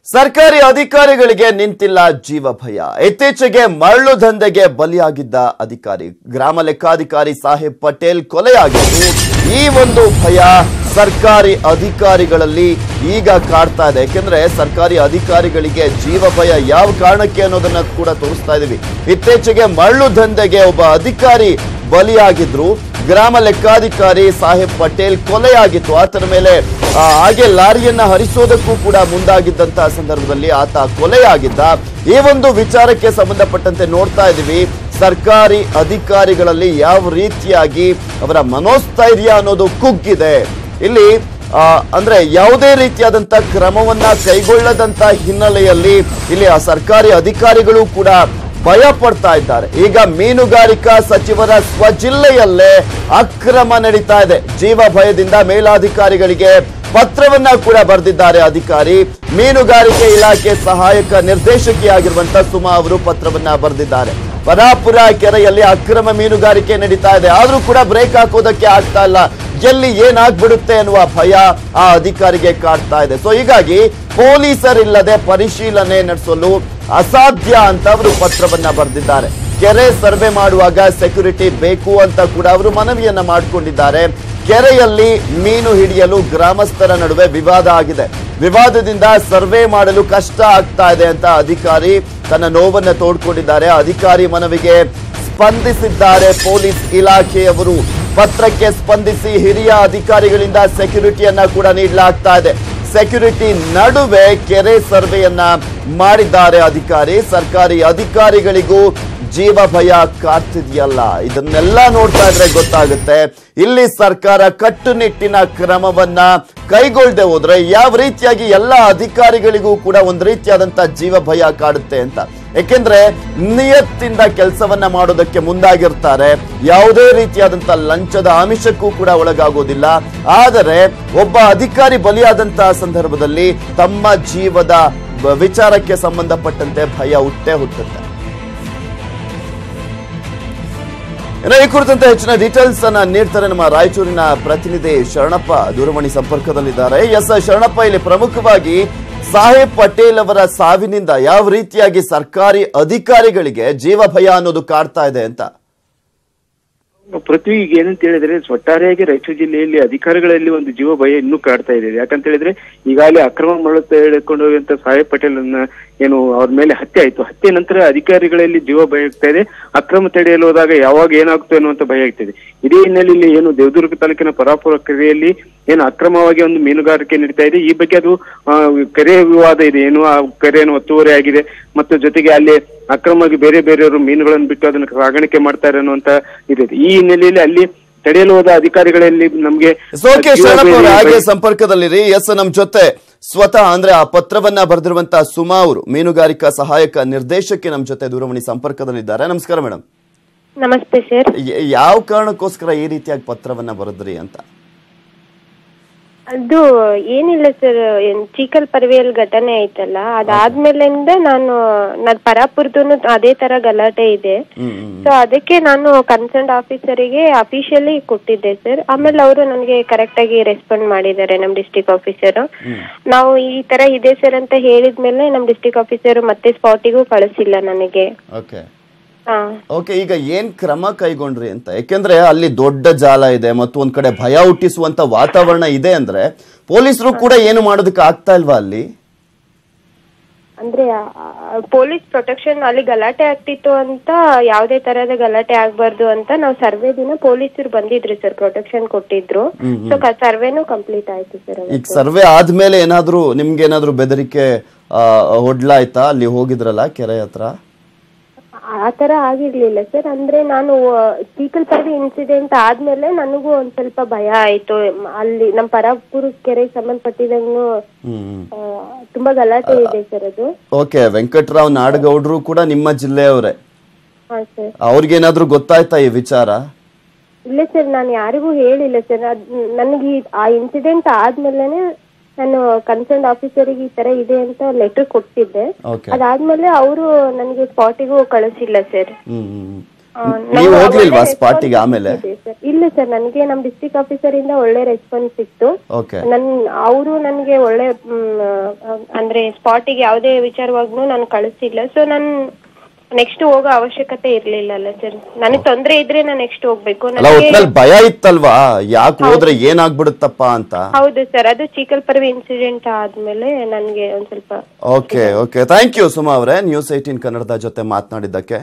ಸರ್ಕಾರಿ ಅಧಿಕಾರಿಗಳಿಗೆ ನಿಂತಿಲ್ಲ ಜೀವ ಭಯ. ಇತ್ತೀಚೆಗೆ ಮರಳು ದಂಧೆಗೆ ಬಲಿಯಾಗಿದ್ದ ಅಧಿಕಾರಿ ಗ್ರಾಮ ಲೆಕ್ಕಾಧಿಕಾರಿ ಸಾಹೇಬ್ ಪಟೇಲ್ ಕೊಲೆಯಾಗಿದ್ದು ಈ ಒಂದು ಭಯ ಸರ್ಕಾರಿ ಅಧಿಕಾರಿಗಳಲ್ಲಿ ಈಗ ಕಾಡ್ತಾ ಇದೆ. ಯಾಕೆಂದ್ರೆ ಸರ್ಕಾರಿ ಅಧಿಕಾರಿಗಳಿಗೆ ಜೀವ ಭಯ ಯಾವ ಕಾರಣಕ್ಕೆ ಅನ್ನೋದನ್ನ ಕೂಡ ತೋರಿಸ್ತಾ ಇದೀವಿ. ಇತ್ತೀಚೆಗೆ ಮರಳು ದಂಧೆಗೆ ಒಬ್ಬ ಅಧಿಕಾರಿ ಬಲಿಯಾಗಿದ್ರು. ಗ್ರಾಮ ಲೆಕ್ಕಾಧಿಕಾರಿ ಸಾಹೇಬ್ ಪಟೇಲ್ ಕೊಲೆಯಾಗಿತ್ತು. ಆತನ ಮೇಲೆ ಹಾಗೆ ಲಾರಿಯನ್ನ ಹರಿಸೋದಕ್ಕೂ ಕೂಡ ಮುಂದಾಗಿದ್ದಂತಹ ಸಂದರ್ಭದಲ್ಲಿ ಆತ ಕೊಲೆಯಾಗಿದ್ದ. ಈ ಒಂದು ವಿಚಾರಕ್ಕೆ ಸಂಬಂಧಪಟ್ಟಂತೆ ನೋಡ್ತಾ ಇದೀವಿ ಸರ್ಕಾರಿ ಅಧಿಕಾರಿಗಳಲ್ಲಿ ಯಾವ ರೀತಿಯಾಗಿ ಅವರ ಮನೋಸ್ಥೈರ್ಯ ಅನ್ನೋದು ಕುಗ್ಗಿದೆ. ಇಲ್ಲಿ ಅಂದ್ರೆ ಯಾವುದೇ ರೀತಿಯಾದಂತ ಕ್ರಮವನ್ನ ಕೈಗೊಳ್ಳದಂತ ಹಿನ್ನೆಲೆಯಲ್ಲಿ ಇಲ್ಲಿ ಆ ಸರ್ಕಾರಿ ಅಧಿಕಾರಿಗಳು ಕೂಡ ಭಯ ಪಡ್ತಾ ಇದ್ದಾರೆ. ಈಗ ಮೀನುಗಾರಿಕಾ ಸಚಿವರ ಸ್ವಜಿಲ್ಲೆಯಲ್ಲೇ ಅಕ್ರಮ ನಡೀತಾ ಇದೆ. ಜೀವ ಭಯದಿಂದ ಮೇಲಾಧಿಕಾರಿಗಳಿಗೆ ಪತ್ರವನ್ನ ಕೂಡ ಬರೆದಿದ್ದಾರೆ ಅಧಿಕಾರಿ. ಮೀನುಗಾರಿಕೆ ಇಲಾಖೆ ಸಹಾಯಕ ನಿರ್ದೇಶಕಿಯಾಗಿರುವಂತಹ ಸುಮಾ ಅವರು ಪತ್ರವನ್ನ ಬರೆದಿದ್ದಾರೆ. ಪರಾಪುರ ಕೆರೆಯಲ್ಲಿ ಅಕ್ರಮ ಮೀನುಗಾರಿಕೆ ನಡೀತಾ ಇದೆ, ಆದ್ರೂ ಕೂಡ ಬ್ರೇಕ್ ಹಾಕೋದಕ್ಕೆ ಆಗ್ತಾ ಇಲ್ಲ. ಎಲ್ಲಿ ಏನಾಗ್ಬಿಡುತ್ತೆ ಅನ್ನುವ ಭಯ ಆ ಅಧಿಕಾರಿಗೆ ಕಾಡ್ತಾ ಇದೆ. ಸೊ ಹೀಗಾಗಿ ಪೊಲೀಸರಿಲ್ಲದೆ ಪರಿಶೀಲನೆ ನಡೆಸಲು ಅಸಾಧ್ಯ ಅಂತ ಅವರು ಪತ್ರವನ್ನ ಬರೆದಿದ್ದಾರೆ. ಕೆರೆ ಸರ್ವೆ ಮಾಡುವಾಗ ಸೆಕ್ಯೂರಿಟಿ ಬೇಕು ಅಂತ ಕೂಡ ಅವರು ಮನವಿಯನ್ನ ಮಾಡಿಕೊಂಡಿದ್ದಾರೆ. ಕೆರೆಯಲ್ಲಿ ಮೀನು ಹಿಡಿಯಲು ಗ್ರಾಮಸ್ಥರ ನಡುವೆ ವಿವಾದ ಆಗಿದೆ. ವಿವಾದದಿಂದ ಸರ್ವೆ ಮಾಡಲು ಕಷ್ಟ ಆಗ್ತಾ ಇದೆ ಅಂತ ಅಧಿಕಾರಿ ತನ್ನ ನೋವನ್ನ ತೋಡ್ಕೊಂಡಿದ್ದಾರೆ. ಅಧಿಕಾರಿ ಮನವಿಗೆ ಸ್ಪಂದಿಸಿದ್ದಾರೆ ಪೊಲೀಸ್ ಇಲಾಖೆಯವರು. ಪತ್ರಕ್ಕೆ ಸ್ಪಂದಿಸಿ ಹಿರಿಯ ಅಧಿಕಾರಿಗಳಿಂದ ಸೆಕ್ಯೂರಿಟಿಯನ್ನ ಕೂಡ ನೀಡಲಾಗ್ತಾ ಇದೆ. ಸೆಕ್ಯೂರಿಟಿ ನಡುವೆ ಕೆರೆ ಸರ್ವೆಯನ್ನ ಮಾಡಿದ್ದಾರೆ ಅಧಿಕಾರಿ. ಸರ್ಕಾರಿ ಅಧಿಕಾರಿಗಳಿಗೂ ಜೀವ ಭಯ ಕಾಡ್ತಿದೆಯಲ್ಲ. ಇದನ್ನೆಲ್ಲ ನೋಡ್ತಾ ಇದ್ರೆ ಗೊತ್ತಾಗುತ್ತೆ ಇಲ್ಲಿ ಸರ್ಕಾರ ಕಟ್ಟುನಿಟ್ಟಿನ ಕ್ರಮವನ್ನ ಕೈಗೊಳ್ಳದೆ ಹೋದ್ರೆ ಯಾವ ರೀತಿಯಾಗಿ ಎಲ್ಲ ಅಧಿಕಾರಿಗಳಿಗೂ ಕೂಡ ಒಂದು ರೀತಿಯಾದಂತ ಜೀವ ಭಯ ಕಾಡುತ್ತೆ ಅಂತ. ಯಾಕೆಂದ್ರೆ ನಿಯತ್ತಿಂದ ಕೆಲಸವನ್ನ ಮಾಡೋದಕ್ಕೆ ಮುಂದಾಗಿರ್ತಾರೆ. ಯಾವುದೇ ರೀತಿಯಾದಂತ ಲಂಚದ ಆಮಿಷಕ್ಕೂ ಕೂಡ ಒಳಗಾಗೋದಿಲ್ಲ. ಆದರೆ ಒಬ್ಬ ಅಧಿಕಾರಿ ಬಲಿಯಾದಂತಹ ಸಂದರ್ಭದಲ್ಲಿ ತಮ್ಮ ಜೀವದ ವಿಚಾರಕ್ಕೆ ಸಂಬಂಧಪಟ್ಟಂತೆ ಭಯ ಹುಟ್ಟೇ ಹುಟ್ಟುತ್ತೆ. ಈ ಕುರಿತಂತೆ ಹೆಚ್ಚಿನ ಡೀಟೇಲ್ಸ್ ಅನ್ನ ನೀಡ್ತಾರೆ ನಮ್ಮ ರಾಯಚೂರಿನ ಪ್ರತಿನಿಧಿ ಶರಣಪ್ಪ ದೂರವಾಣಿ ಸಂಪರ್ಕದಲ್ಲಿದ್ದಾರೆ. ಎಸ್ ಶರಣಪ್ಪ, ಇಲ್ಲಿ ಪ್ರಮುಖವಾಗಿ ಸಾಹೇಬ್ ಪಟೇಲ್ ಅವರ ಸಾವಿನಿಂದ ಯಾವ ರೀತಿಯಾಗಿ ಸರ್ಕಾರಿ ಅಧಿಕಾರಿಗಳಿಗೆ ಜೀವ ಭಯ ಅನ್ನೋದು ಕಾಡ್ತಾ ಇದೆ ಅಂತ? ಪೃಥ್ವಿ, ಈಗ ಏನಂತ ಹೇಳಿದ್ರೆ ಒಟ್ಟಾರೆಯಾಗಿ ರಾಯಚೂರು ಜಿಲ್ಲೆಯಲ್ಲಿ ಅಧಿಕಾರಿಗಳಲ್ಲಿ ಒಂದು ಜೀವ ಭಯ ಇನ್ನೂ ಕಾಡ್ತಾ ಇದೆ. ಯಾಕಂತ ಹೇಳಿದ್ರೆ ಈಗಾಗಲೇ ಅಕ್ರಮ ಮರಳು ತೆಗೆದುಕೊಂಡು ಹೋಗುವಂತ ಸಾಹೇಬ್ ಪಟೇಲ್ ಅನ್ನ ಏನು ಅವ್ರ ಮೇಲೆ ಹತ್ಯೆ ಆಯ್ತು. ಹತ್ಯೆ ನಂತರ ಅಧಿಕಾರಿಗಳಲ್ಲಿ ಜೀವ ಭಯ ಆಗ್ತಾ ಇದೆ. ಅಕ್ರಮ ತಡೆಯಲು ಹೋದಾಗ ಯಾವಾಗ ಏನಾಗುತ್ತೆ ಅನ್ನುವಂತ ಭಯ ಆಗ್ತಿದೆ. ಇದೇ ಹಿನ್ನೆಲೆಯಲ್ಲಿ ಏನು ದೇವದುರ್ಗ ತಾಲೂಕಿನ ಪರಾಪುರ ಕೆರೆಯಲ್ಲಿ ಏನು ಅಕ್ರಮವಾಗಿ ಒಂದು ಮೀನುಗಾರಿಕೆ ನಡೀತಾ ಇದೆ. ಈ ಬಗ್ಗೆ ಅದು ಕೆರೆ ವಿವಾದ ಇದೆ. ಏನು ಆ ಕೆರೆಯನ್ನು ಒತ್ತುವರಿ ಆಗಿದೆ ಮತ್ತು ಜೊತೆಗೆ ಅಲ್ಲಿ ಅಕ್ರಮವಾಗಿ ಬೇರೆ ಬೇರೆಯವರು ಮೀನುಗಳನ್ನು ಬಿಟ್ಟು ಅದನ್ನು ಸಾಗಾಣಿಕೆ ಮಾಡ್ತಾರೆ ಅನ್ನುವಂತ ಇದೆ. ಈ ಹಿನ್ನೆಲೆಯಲ್ಲಿ ಅಲ್ಲಿ ತಡೆಯಲು ಹೋದ ಅಧಿಕಾರಿಗಳಲ್ಲಿ ನಮ್ಗೆ ಹಾಗೆ ಸಂಪರ್ಕದಲ್ಲಿರಿ. ಎಸ್, ನಮ್ ಜೊತೆ ಸ್ವತಃ ಅಂದ್ರೆ ಆ ಪತ್ರವನ್ನ ಬರೆದಿರುವಂತಹ ಸುಮಾ ಅವರು ಮೀನುಗಾರಿಕಾ ಸಹಾಯಕ ನಿರ್ದೇಶಕಿ ನಮ್ ಜೊತೆ ದೂರವಾಣಿ ಸಂಪರ್ಕದಲ್ಲಿದ್ದಾರೆ. ನಮಸ್ಕಾರ ಮೇಡಮ್. ನಮಸ್ತೆ ಸರ್. ಯಾವ ಕಾರಣಕ್ಕೋಸ್ಕರ ಈ ರೀತಿಯಾಗಿ ಪತ್ರವನ್ನ ಬರೆದ್ರಿ ಅಂತ? ಅದು ಏನಿಲ್ಲ ಸರ್, ಚೀಕಲ್ ಪರ್ವಿಯಲ್ಲಿ ಘಟನೆ ಆಯ್ತಲ್ಲ, ಅದಾದ್ಮೇಲಿಂದ ನಾನು ಪರಾಪುರದೂ ಅದೇ ತರ ಗಲಾಟೆ ಇದೆ. ಸೊ ಅದಕ್ಕೆ ನಾನು ಕನ್ಸರ್ನ್ ಆಫೀಸರಿಗೆ ಅಫಿಷಿಯಲಿ ಕೊಟ್ಟಿದ್ದೆ ಸರ್. ಆಮೇಲೆ ಅವರು ನನಗೆ ಕರೆಕ್ಟ್ ಆಗಿ ರೆಸ್ಪಾಂಡ್ ಮಾಡಿದ್ದಾರೆ, ನಮ್ ಡಿಸ್ಟ್ರಿಕ್ಟ್ ಆಫೀಸರ್. ನಾವು ಈ ತರ ಇದೆ ಸರ್ ಅಂತ ಹೇಳಿದ್ಮೇಲೆ ನಮ್ ಡಿಸ್ಟ್ರಿಕ್ಟ್ ಆಫೀಸರ್ ಮತ್ತೆ ಸ್ಪಾಟಿಗೂ ಕಳಿಸಿಲ್ಲ ನನಗೆ. ಓಕೆ, ಈಗ ಏನ್ ಕ್ರಮ ಕೈಗೊಂಡ್ರಿ ಅಂತ? ಯಾಕೆಂದ್ರೆ ಅಲ್ಲಿ ದೊಡ್ಡ ಜಾಲ ಇದೆ ಮತ್ತು ಒಂದ್ ಕಡೆ ಭಯ ಹುಟ್ಟಿಸುವಂತ ವಾತಾವರಣ ಇದೆ ಅಂದ್ರೆ ಪೊಲೀಸರು ಕೂಡ ಏನು ಮಾಡೋದಕ್ಕೆ ಆಗ್ತಾ ಇಲ್ವಾ ಅಲ್ಲಿ? ಅಂದ್ರೆ ಪೊಲೀಸ್ ಪ್ರೊಟೆಕ್ಷನ್ ಅಲ್ಲಿ ಗಲಾಟೆ ಆಗ್ತಿತ್ತು ಅಂತ, ಯಾವುದೇ ತರಹದ ಗಲಾಟೆ ಆಗ್ಬಾರ್ದು ಅಂತ ನಾವು ಸರ್ವೆ ದಿನ ಪೊಲೀಸರು ಬಂದಿದ್ರು ಸರ್, ಪ್ರೊಟೆಕ್ಷನ್ ಕೊಟ್ಟಿದ್ರು. ಸೊ ಸರ್ವೆನೂ ಕಂಪ್ಲೀಟ್ ಆಯ್ತು ಸರ್. ಈಗ ಸರ್ವೆ ಆದ್ಮೇಲೆ ಏನಾದ್ರು ನಿಮ್ಗೆ ಏನಾದ್ರು ಬೆದರಿಕೆ ಹೊಡ್ಲಾಯ್ತಾ ಅಲ್ಲಿ ಹೋಗಿದ್ರಲ್ಲ ಕೆರೆ ಹತ್ರ? ಆತರ ಆಗಿರ್ಲಿಲ್ಲ ಸರ್. ಅಂದ್ರೆ ನಾನು ಚೀಕಲ್ ಪರ್ವಿ ಇನ್ಸಿಡೆಂಟ್ ಆದ್ಮೇಲೆ ನನಗೂ ಒಂದ್ ಸ್ವಲ್ಪ ಭಯ ಆಯ್ತು. ಅಲ್ಲಿ ನಮ್ ಪರಾಪುರ ಕೆರೆಗೆ ಸಂಬಂಧಪಟ್ಟಿದಂಗೂ ತುಂಬಾ ಗಲಾಟೆ ಇದೆ ಸರ್ ಅದು. ಓಕೆ, ವೆಂಕಟರಾವ್ ನಾಡಗೌಡ್ರು ಕೂಡ ನಿಮ್ಮ ಜಿಲ್ಲೆಯವರೇ? ಹಾ ಸರ್. ಅವ್ರಿಗೇನಾದ್ರೂ ಗೊತ್ತಾಯ್ತಾ ಈ ವಿಚಾರ? ಇಲ್ಲ ಸರ್, ನಾನು ಯಾರಿಗೂ ಹೇಳಿಲ್ಲ ಸರ್. ನನಗೆ ಆ ಇನ್ಸಿಡೆಂಟ್ ಆದ್ಮೇಲೆನೆ ನಾನು ಕನ್ಸರ್ನ್ ಆಫೀಸರಿಗೆ ಈ ತರ ಇದೆ ಅಂತ ಲೆಟರ್ ಕೊಟ್ಟಿದ್ದೆ. ಅದಾದ್ಮೇಲೆ ಅವರು ನನಗೆ ಸ್ಪಾಟಿಗೂ ಕಳಿಸಿಲ್ಲ ಸರ್. ನೀವು ಹೋಗ್ಲಿಲ್ವಾ ಸ್ಪಾಟಿಗೆ ಆಮೇಲೆ? ಇಲ್ಲ ಸರ್, ನನಗೆ ನಮ್ ಡಿಸ್ಟ್ರಿಕ್ಟ್ ಆಫೀಸರ್ ಇಂದ ಒಳ್ಳೆ ರೆಸ್ಪಾನ್ಸ್ ಸಿಕ್ತು. ಅವರು ನನಗೆ ಒಳ್ಳೆ ಅಂದ್ರೆ ಸ್ಪಾಟಿಗೆ ಯಾವುದೇ ವಿಚಾರವಾಗ್ನು ನಾನು ಕಳಿಸಿಲ್ಲ. ಸೊ ನಾನು ನೆಕ್ಸ್ಟ್ ಹೋಗೋ ಅವಶ್ಯಕತೆ ಇರ್ಲಿಲ್ಲ ಅಲ್ಲ ಸರ್. ನನಗೆ ತೊಂದ್ರೆ ಇದ್ರೆ ನಾನು ನೆಕ್ಸ್ಟ್ ಹೋಗ್ಬೇಕು. ಭಯ ಇತ್ತಲ್ವಾ, ಯಾಕೆ ಹೋದ್ರೆ ಏನಾಗ್ಬಿಡುತ್ತಪ್ಪ ಅಂತ? ಹೌದು ಸರ್, ಅದು ಚೀಕಲ್ಪರ್ವಿ ಇನ್ಸಿಡೆಂಟ್ ಆದ್ಮೇಲೆ ನನ್ಗೆ ಒಂದ್ ಸ್ವಲ್ಪ. ಓಕೆ, ಥ್ಯಾಂಕ್ ಯು ಸುಮಾ ಅವರೇ, ನ್ಯೂಸ್ 18 ಕನ್ನಡದ ಜೊತೆ ಮಾತನಾಡಿದ್ದಕ್ಕೆ.